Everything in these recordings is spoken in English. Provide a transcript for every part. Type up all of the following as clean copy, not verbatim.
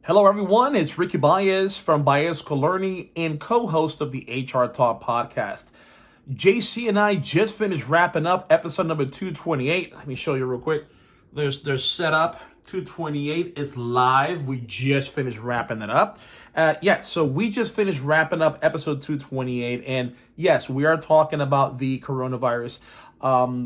Hello, everyone. It's Ricky Baez from Baez Colerney and co-host of the HR Talk podcast. JC and I just finished wrapping up episode number 228. Let me show you real quick. There's setup. 228 is live. We just finished wrapping it up. So we just finished wrapping up episode 228. And yes, we are talking about the coronavirus.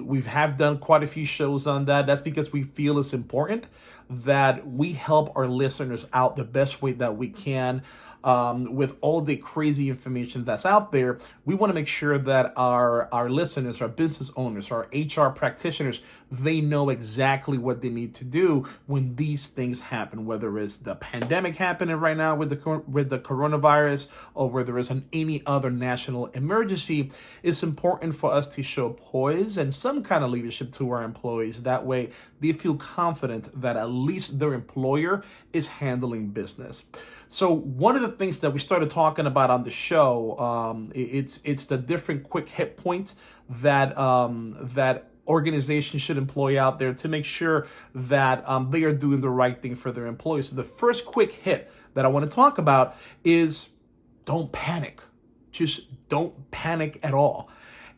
We have done quite a few shows on that. That's because we feel it's important that we help our listeners out the best way that we can. With all the crazy information that's out there, we want to make sure that our listeners, our business owners, our HR practitioners, they know exactly what they need to do when these things happen, whether it's the pandemic happening right now with the coronavirus or whether it's any other national emergency. It's important for us to show poise and some kind of leadership to our employees. That way they feel confident that at least their employer is handling business. So one of the things that we started talking about on the show, it's the different quick hit points that that organizations should employ out there to make sure that they are doing the right thing for their employees. So the first quick hit that I want to talk about is don't panic. Just don't panic at all.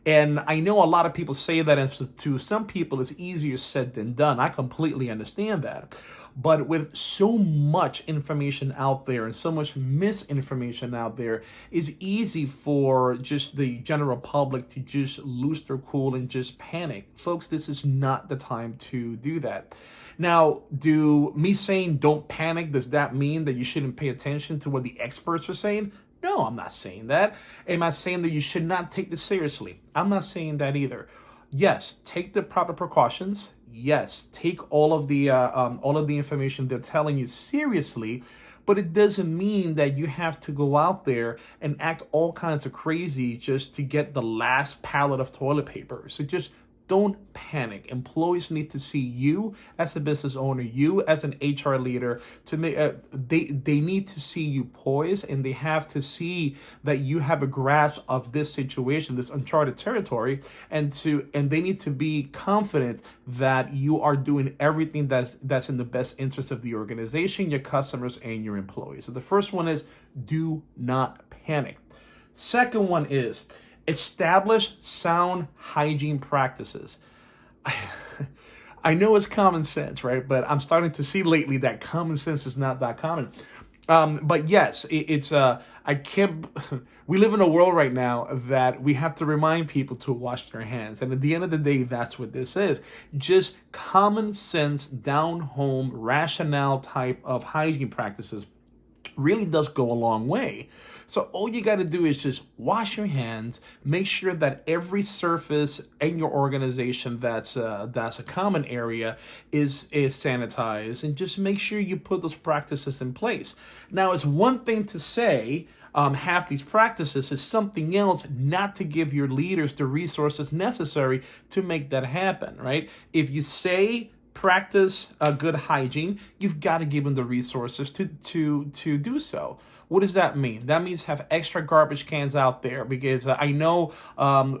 And I know a lot of people say that, and to some people it's easier said than done. I completely understand that. But with so much information out there and so much misinformation out there, it's easy for just the general public to just lose their cool and just panic. Folks, this is not the time to do that. Now, do me saying don't panic, does that mean that you shouldn't pay attention to what the experts are saying? No, I'm not saying that. Am I saying that you should not take this seriously? I'm not saying that either. Yes, take the proper precautions. Yes, take all of the information they're telling you seriously, but it doesn't mean that you have to go out there and act all kinds of crazy just to get the last pallet of toilet paper. So just don't panic. Employees need to see you as a business owner, you as an HR leader. To make they need to see you poised, and they have to see that you have a grasp of this situation, this uncharted territory, and they need to be confident that you are doing everything that's in the best interest of the organization, your customers, and your employees. So the first one is do not panic. Second one is establish sound hygiene practices. I know it's common sense, right? But I'm starting to see lately that common sense is not that common. But yes, I can't. We live in a world right now that we have to remind people to wash their hands, and at the end of the day, that's what this is. Just common sense, down home, rationale type of hygiene practices really does go a long way. So all you got to do is just wash your hands, make sure that every surface in your organization that's a common area is sanitized, and just make sure you put those practices in place. Now, it's one thing to say have these practices, is something else not to give your leaders the resources necessary to make that happen, right? If you say practice good hygiene, you've got to give them the resources to do so. What does that mean? That means have extra garbage cans out there, because I know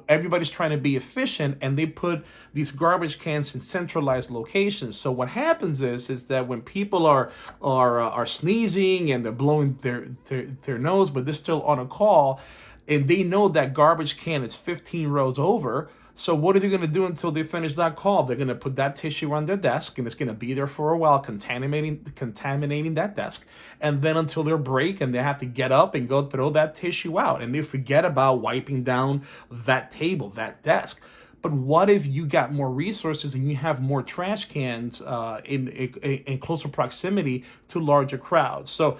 everybody's trying to be efficient, and they put these garbage cans in centralized locations. So what happens is that when people are sneezing and they're blowing their nose, but they're still on a call, and they know that garbage can is 15 rows over. So what are they going to do until they finish that call? They're going to put that tissue on their desk, and it's going to be there for a while, contaminating that desk. And then until their break, and they have to get up and go throw that tissue out, and they forget about wiping down that table, that desk. But what if you got more resources and you have more trash cans in closer proximity to larger crowds? So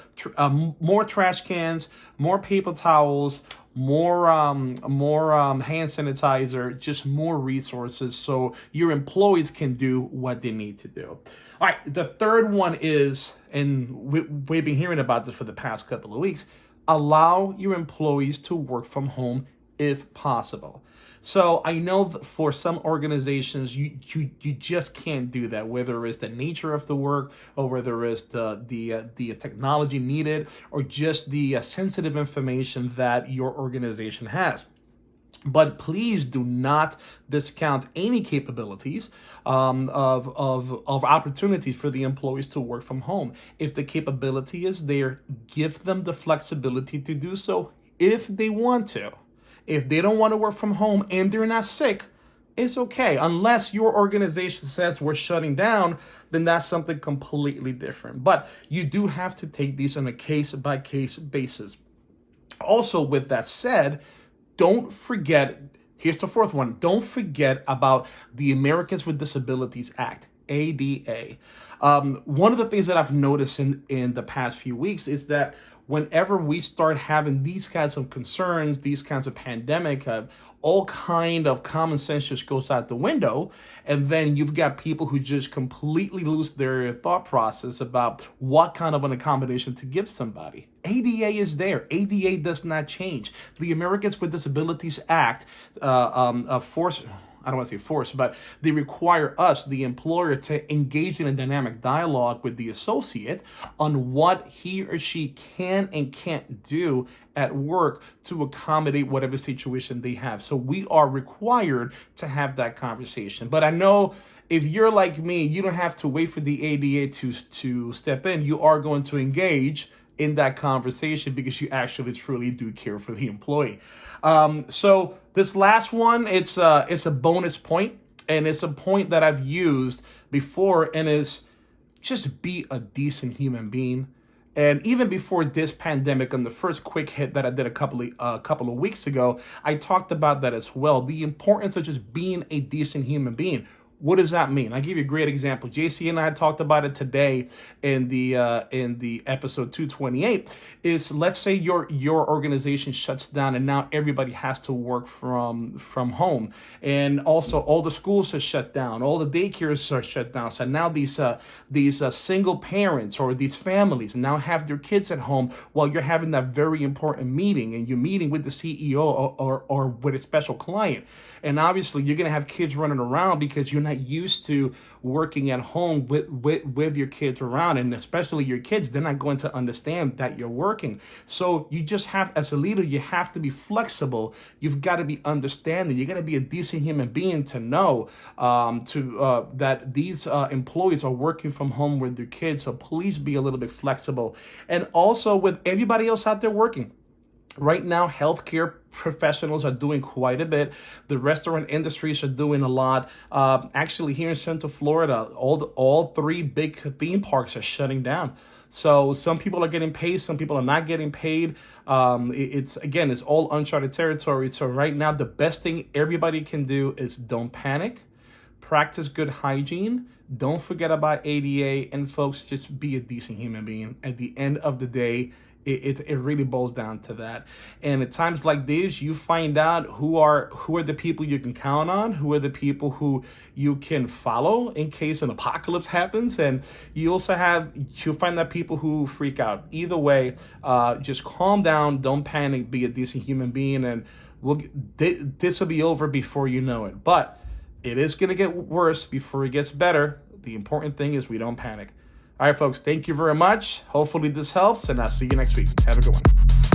more trash cans, more paper towels, more hand sanitizer, just more resources so your employees can do what they need to do. All right, the third one is, and we've been hearing about this for the past couple of weeks, allow your employees to work from home if possible. So I know that for some organizations, you just can't do that, whether it's the nature of the work, or whether it's the technology needed, or just the sensitive information that your organization has. But please do not discount any capabilities of opportunities for the employees to work from home. If the capability is there, give them the flexibility to do so if they want to. If they don't want to work from home and they're not sick, it's okay. Unless your organization says we're shutting down, then that's something completely different. But you do have to take these on a case-by-case basis. Also, with that said, don't forget, here's the fourth one. Don't forget about the Americans with Disabilities Act, ADA. One of the things that I've noticed in the past few weeks is that whenever we start having these kinds of concerns, these kinds of pandemic, all kind of common sense just goes out the window. And then you've got people who just completely lose their thought process about what kind of an accommodation to give somebody. ADA is there. ADA does not change. The Americans with Disabilities Act I don't want to say force, but they require us, the employer, to engage in a dynamic dialogue with the associate on what he or she can and can't do at work to accommodate whatever situation they have. So we are required to have that conversation. But I know if you're like me, you don't have to wait for the ADA to step in. You are going to engage in that conversation because you actually truly do care for the employee. So this last one, it's a bonus point, and it's a point that I've used before, and is just be a decent human being. And even before this pandemic, on the first quick hit that I did a couple of weeks ago, I talked about that as well. The importance of just being a decent human being. What does that mean? I give you a great example. JC and I talked about it today in the episode 228. Is, let's say your organization shuts down and now everybody has to work from home, and also all the schools are shut down, all the daycares are shut down. So now these single parents or these families now have their kids at home while you're having that very important meeting, and you're meeting with the CEO or with a special client, and obviously you're gonna have kids running around because you're not used to working at home with your kids around, and especially your kids, they're not going to understand that you're working. So you just have, as a leader, you have to be flexible. You've got to be understanding. You got to be a decent human being to know that these employees are working from home with their kids. So please be a little bit flexible. And also with everybody else out there working. Right now, healthcare professionals are doing quite a bit. The restaurant industries are doing a lot. Actually, here in Central Florida, all three big theme parks are shutting down. So some people are getting paid, some people are not getting paid. It's all uncharted territory. So right now, the best thing everybody can do is don't panic, practice good hygiene. Don't forget about ADA, and folks, just be a decent human being. At the end of the day, it really boils down to that. And at times like this, you find out who are the people you can count on, who are the people who you can follow in case an apocalypse happens. And you'll find that people who freak out. Either way, just calm down, don't panic, be a decent human being, and this will be over before you know it. But it is going to get worse before it gets better. The important thing is we don't panic. All right, folks, thank you very much. Hopefully this helps, and I'll see you next week. Have a good one.